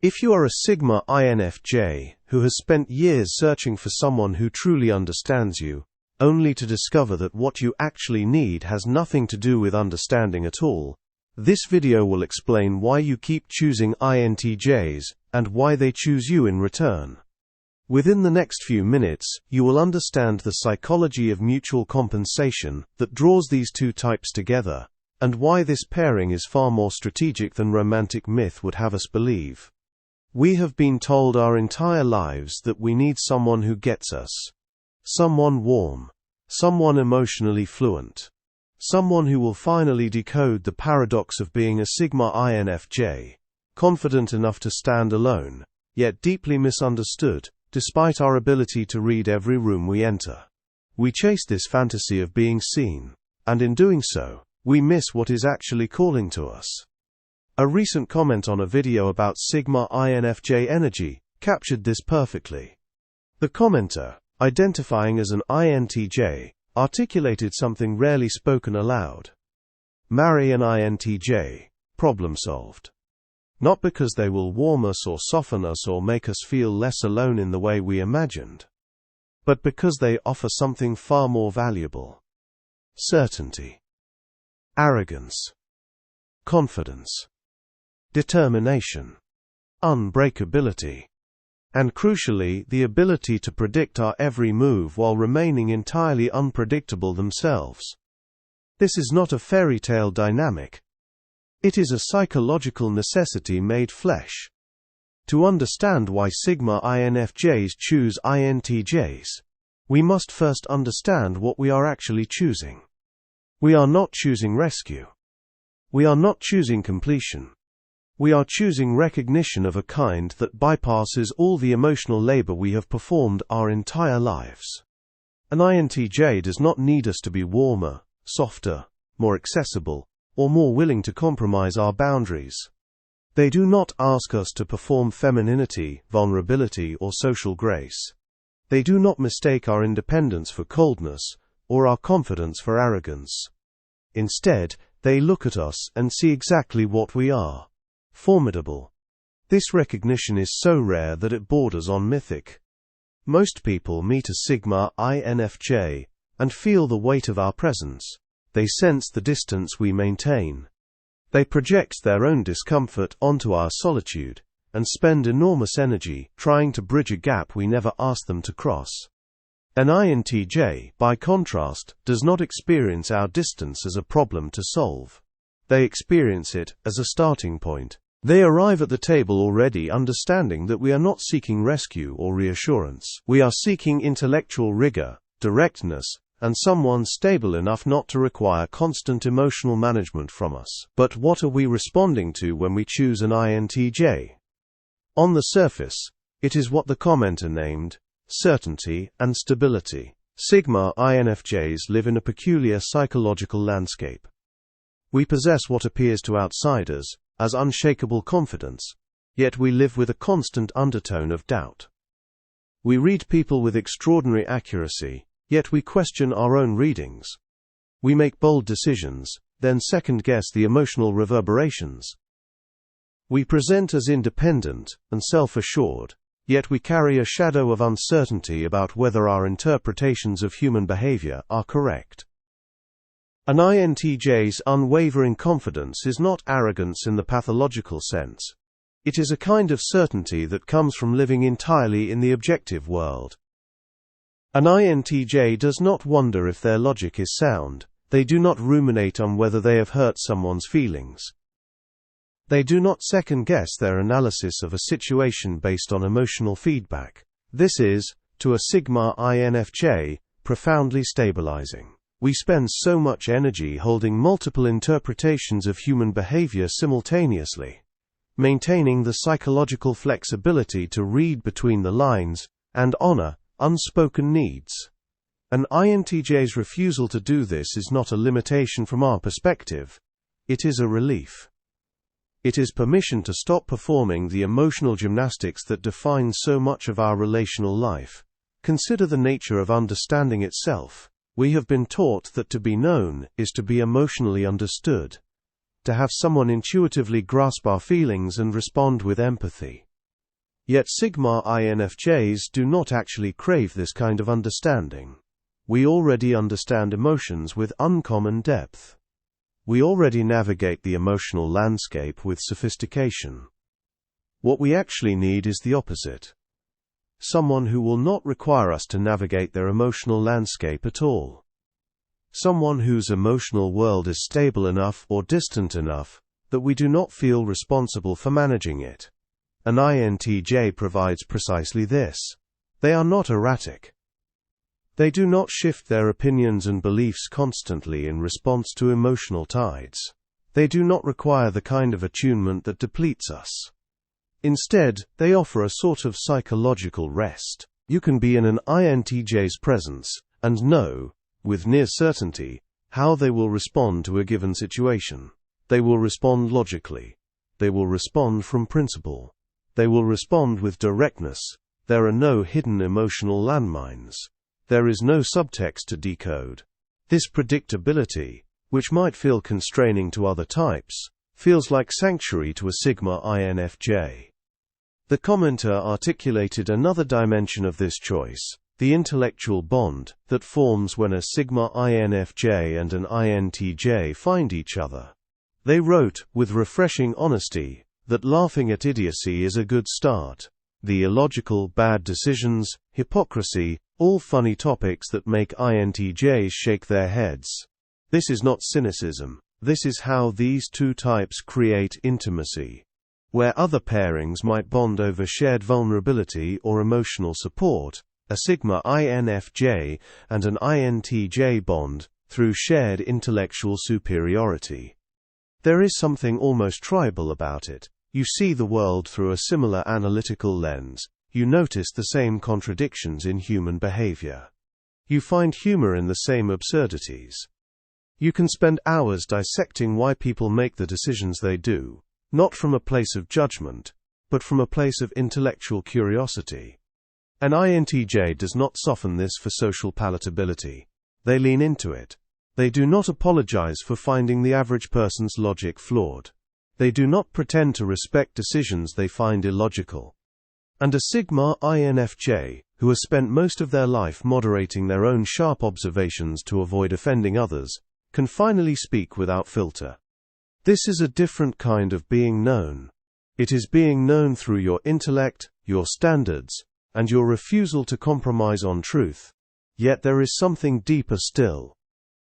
If you are a Sigma INFJ who has spent years searching for someone who truly understands you, only to discover that what you actually need has nothing to do with understanding at all, this video will explain why you keep choosing INTJs and why they choose you in return. Within the next few minutes, you will understand the psychology of mutual compensation that draws these two types together, and why this pairing is far more strategic than romantic myth would have us believe. We have been told our entire lives that we need someone who gets us. Someone warm. Someone emotionally fluent. Someone who will finally decode the paradox of being a Sigma INFJ, confident enough to stand alone, yet deeply misunderstood, despite our ability to read every room we enter. We chase this fantasy of being seen, and in doing so, we miss what is actually calling to us. A recent comment on a video about Sigma INFJ energy captured this perfectly. The commenter, identifying as an INTJ, articulated something rarely spoken aloud. Marry an INTJ. Problem solved. Not because they will warm us or soften us or make us feel less alone in the way we imagined, but because they offer something far more valuable. Certainty. Arrogance. Confidence. Determination. Unbreakability. And crucially, the ability to predict our every move while remaining entirely unpredictable themselves. This is not a fairy tale dynamic. It is a psychological necessity made flesh. To understand why Sigma INFJs choose INTJs, we must first understand what we are actually choosing. We are not choosing rescue. We are not choosing completion. We are choosing recognition of a kind that bypasses all the emotional labor we have performed our entire lives. An INTJ does not need us to be warmer, softer, more accessible, or more willing to compromise our boundaries. They do not ask us to perform femininity, vulnerability, or social grace. They do not mistake our independence for coldness, or our confidence for arrogance. Instead, they look at us and see exactly what we are: formidable. This recognition is so rare that it borders on mythic. Most people meet a Sigma INFJ and feel the weight of our presence. They sense the distance we maintain. They project their own discomfort onto our solitude, and spend enormous energy trying to bridge a gap we never asked them to cross. An INTJ, by contrast, does not experience our distance as a problem to solve. They experience it as a starting point. They arrive at the table already understanding that we are not seeking rescue or reassurance. We are seeking intellectual rigor, directness, and someone stable enough not to require constant emotional management from us. But what are we responding to when we choose an INTJ? On the surface, it is what the commenter named certainty and stability. Sigma INFJs live in a peculiar psychological landscape. We possess what appears to outsiders as unshakable confidence, yet we live with a constant undertone of doubt. We read people with extraordinary accuracy, yet we question our own readings. We make bold decisions, then second-guess the emotional reverberations. We present as independent and self-assured, yet we carry a shadow of uncertainty about whether our interpretations of human behavior are correct. An INTJ's unwavering confidence is not arrogance in the pathological sense. It is a kind of certainty that comes from living entirely in the objective world. An INTJ does not wonder if their logic is sound. They do not ruminate on whether they have hurt someone's feelings. They do not second-guess their analysis of a situation based on emotional feedback. This is, to a Sigma INFJ, profoundly stabilizing. We spend so much energy holding multiple interpretations of human behavior simultaneously, maintaining the psychological flexibility to read between the lines and honor unspoken needs. An INTJ's refusal to do this is not a limitation from our perspective. It is a relief. It is permission to stop performing the emotional gymnastics that define so much of our relational life. Consider the nature of understanding itself. We have been taught that to be known is to be emotionally understood, to have someone intuitively grasp our feelings and respond with empathy. Yet Sigma INFJs do not actually crave this kind of understanding. We already understand emotions with uncommon depth. We already navigate the emotional landscape with sophistication. What we actually need is the opposite. Someone who will not require us to navigate their emotional landscape at all. Someone whose emotional world is stable enough or distant enough that we do not feel responsible for managing it. An INTJ provides precisely this. They are not erratic. They do not shift their opinions and beliefs constantly in response to emotional tides. They do not require the kind of attunement that depletes us. Instead, they offer a sort of psychological rest. You can be in an INTJ's presence and know, with near certainty, how they will respond to a given situation. They will respond logically. They will respond from principle. They will respond with directness. There are no hidden emotional landmines. There is no subtext to decode. This predictability, which might feel constraining to other types, feels like sanctuary to a Sigma INFJ. The commenter articulated another dimension of this choice, the intellectual bond that forms when a Sigma INFJ and an INTJ find each other. They wrote, with refreshing honesty, that laughing at idiocy is a good start. The illogical, bad decisions, hypocrisy, all funny topics that make INTJs shake their heads. This is not cynicism. This is how these two types create intimacy. Where other pairings might bond over shared vulnerability or emotional support, a Sigma INFJ and an INTJ bond through shared intellectual superiority. There is something almost tribal about it. You see the world through a similar analytical lens. You notice the same contradictions in human behavior. You find humor in the same absurdities. You can spend hours dissecting why people make the decisions they do, not from a place of judgment, but from a place of intellectual curiosity. An INTJ does not soften this for social palatability. They lean into it. They do not apologize for finding the average person's logic flawed. They do not pretend to respect decisions they find illogical. And a Sigma INFJ, who has spent most of their life moderating their own sharp observations to avoid offending others, can finally speak without filter. This is a different kind of being known. It is being known through your intellect, your standards, and your refusal to compromise on truth. Yet there is something deeper still.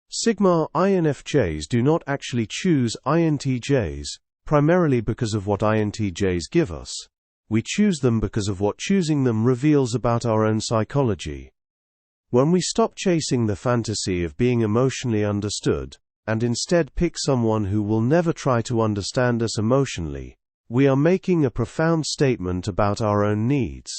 Sigma INFJs do not actually choose INTJs, primarily because of what INTJs give us. We choose them because of what choosing them reveals about our own psychology. When we stop chasing the fantasy of being emotionally understood, and instead pick someone who will never try to understand us emotionally, we are making a profound statement about our own needs.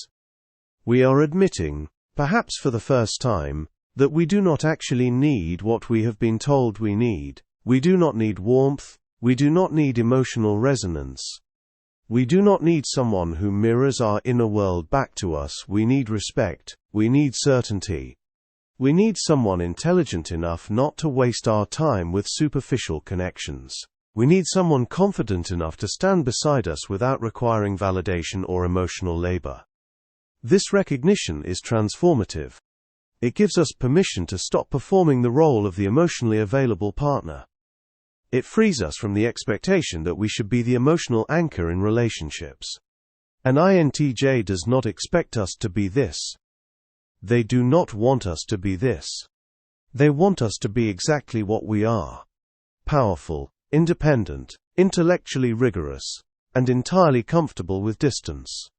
We are admitting, perhaps for the first time, that we do not actually need what we have been told we need. We do not need warmth. We do not need emotional resonance. We do not need someone who mirrors our inner world back to us. We need respect. We need certainty. We need someone intelligent enough not to waste our time with superficial connections. We need someone confident enough to stand beside us without requiring validation or emotional labor. This recognition is transformative. It gives us permission to stop performing the role of the emotionally available partner. It frees us from the expectation that we should be the emotional anchor in relationships. An INTJ does not expect us to be this. They do not want us to be this. They want us to be exactly what we are. Powerful, independent, intellectually rigorous, and entirely comfortable with distance.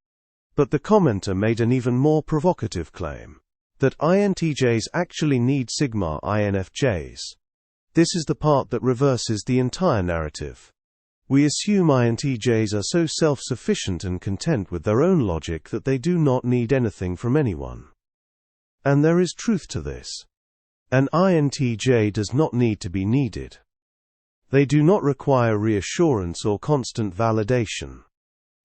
But the commenter made an even more provocative claim, that INTJs actually need Sigma INFJs. This is the part that reverses the entire narrative. We assume INTJs are so self-sufficient and content with their own logic that they do not need anything from anyone. And there is truth to this. An INTJ does not need to be needed. They do not require reassurance or constant validation.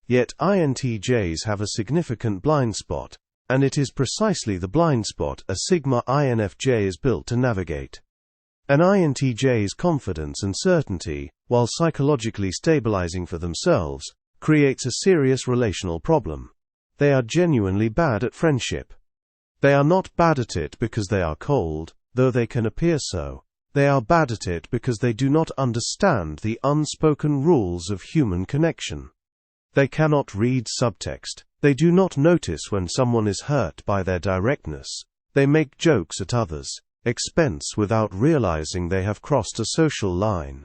Yet INTJs have a significant blind spot, and it is precisely the blind spot a Sigma INFJ is built to navigate. An INTJ's confidence and certainty, while psychologically stabilizing for themselves, creates a serious relational problem. They are genuinely bad at friendship. They are not bad at it because they are cold, though they can appear so. They are bad at it because they do not understand the unspoken rules of human connection. They cannot read subtext. They do not notice when someone is hurt by their directness. They make jokes at others' expense without realizing they have crossed a social line.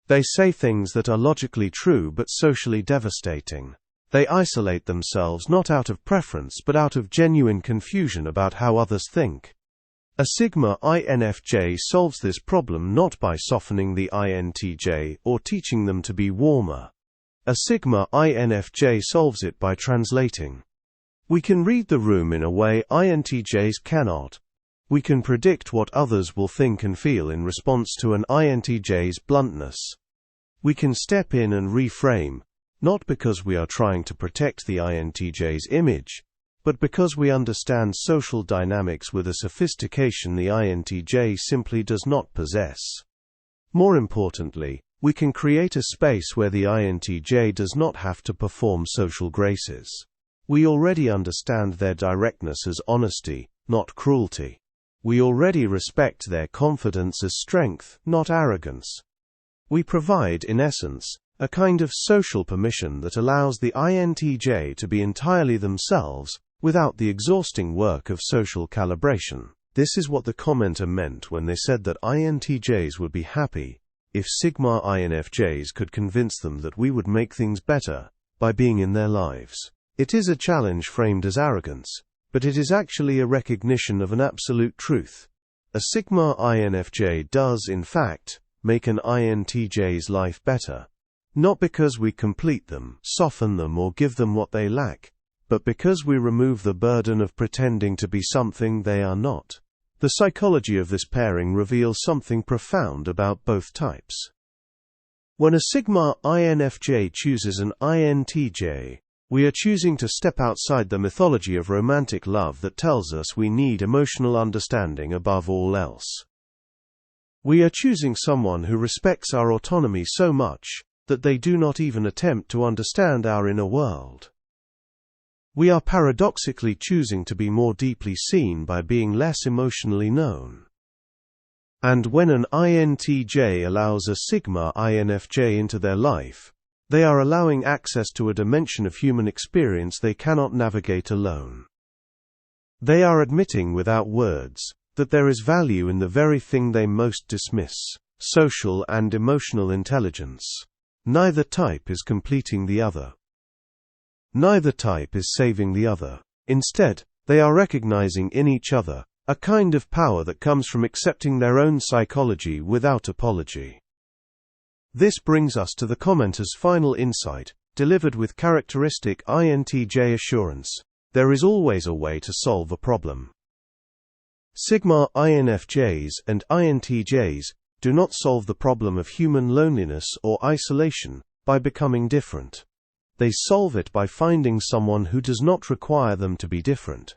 They say things that are logically true but socially devastating. They isolate themselves not out of preference but out of genuine confusion about how others think. A Sigma INFJ solves this problem not by softening the INTJ or teaching them to be warmer. A Sigma INFJ solves it by translating. We can read the room in a way INTJs cannot. We can predict what others will think and feel in response to an INTJ's bluntness. We can step in and reframe, not because we are trying to protect the INTJ's image, but because we understand social dynamics with a sophistication the INTJ simply does not possess. More importantly, we can create a space where the INTJ does not have to perform social graces. We already understand their directness as honesty, not cruelty. We already respect their confidence as strength, not arrogance. We provide, in essence, a kind of social permission that allows the INTJ to be entirely themselves, without the exhausting work of social calibration. This is what the commenter meant when they said that INTJs would be happy if Sigma INFJs could convince them that we would make things better by being in their lives. It is a challenge framed as arrogance, but it is actually a recognition of an absolute truth. A Sigma INFJ does, in fact, make an INTJ's life better. Not because we complete them, soften them, or give them what they lack, but because we remove the burden of pretending to be something they are not. The psychology of this pairing reveals something profound about both types. When a Sigma INFJ chooses an INTJ, we are choosing to step outside the mythology of romantic love that tells us we need emotional understanding above all else. We are choosing someone who respects our autonomy so much that they do not even attempt to understand our inner world. We are paradoxically choosing to be more deeply seen by being less emotionally known. And when an INTJ allows a Sigma INFJ into their life, they are allowing access to a dimension of human experience they cannot navigate alone. They are admitting without words that there is value in the very thing they most dismiss: social and emotional intelligence. Neither type is completing the other. Neither type is saving the other. Instead, they are recognizing in each other a kind of power that comes from accepting their own psychology without apology. This brings us to the commenter's final insight, delivered with characteristic INTJ assurance: there is always a way to solve a problem. Sigma INFJs and INTJs do not solve the problem of human loneliness or isolation by becoming different. They solve it by finding someone who does not require them to be different.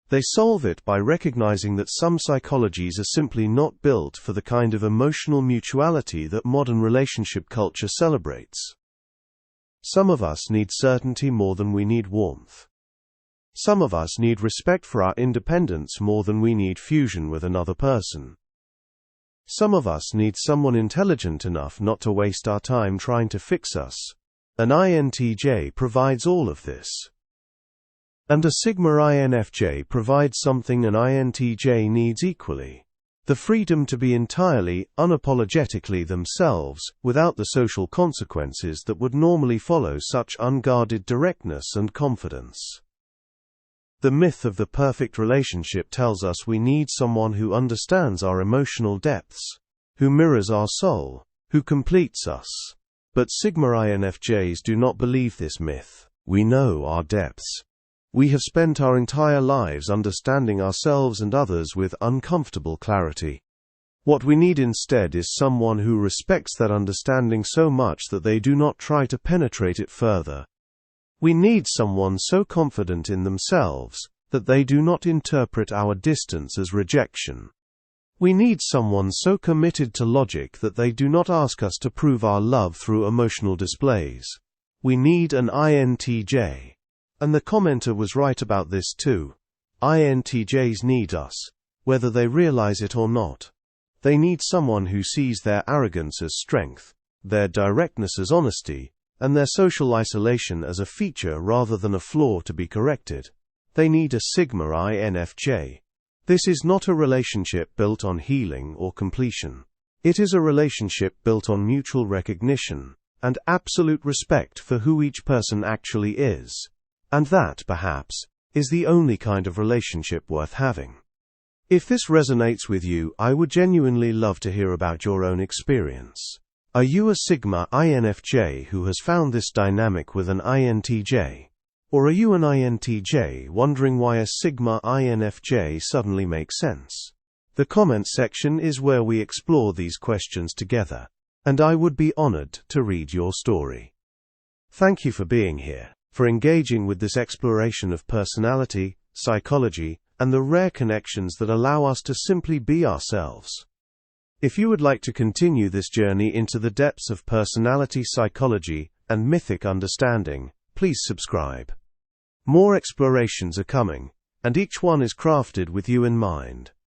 They solve it by recognizing that some psychologies are simply not built for the kind of emotional mutuality that modern relationship culture celebrates. Some of us need certainty more than we need warmth. Some of us need respect for our independence more than we need fusion with another person. Some of us need someone intelligent enough not to waste our time trying to fix us. An INTJ provides all of this. And a Sigma INFJ provides something an INTJ needs equally: the freedom to be entirely, unapologetically themselves, without the social consequences that would normally follow such unguarded directness and confidence. The myth of the perfect relationship tells us we need someone who understands our emotional depths, who mirrors our soul, who completes us. But Sigma INFJs do not believe this myth. We know our depths. We have spent our entire lives understanding ourselves and others with uncomfortable clarity. What we need instead is someone who respects that understanding so much that they do not try to penetrate it further. We need someone so confident in themselves that they do not interpret our distance as rejection. We need someone so committed to logic that they do not ask us to prove our love through emotional displays. We need an INTJ And the commenter was right about this too. INTJs need us, whether they realize it or not. They need someone who sees their arrogance as strength, their directness as honesty, and their social isolation as a feature rather than a flaw to be corrected. They need a Sigma INFJ. This is not a relationship built on healing or completion. It is a relationship built on mutual recognition and absolute respect for who each person actually is. And that, perhaps, is the only kind of relationship worth having. If this resonates with you, I would genuinely love to hear about your own experience. Are you a Sigma INFJ who has found this dynamic with an INTJ? Or are you an INTJ wondering why a Sigma INFJ suddenly makes sense? The comment section is where we explore these questions together, and I would be honored to read your story. Thank you for being here, for engaging with this exploration of personality, psychology, and the rare connections that allow us to simply be ourselves. If you would like to continue this journey into the depths of personality psychology and mythic understanding, please subscribe. More explorations are coming, and each one is crafted with you in mind.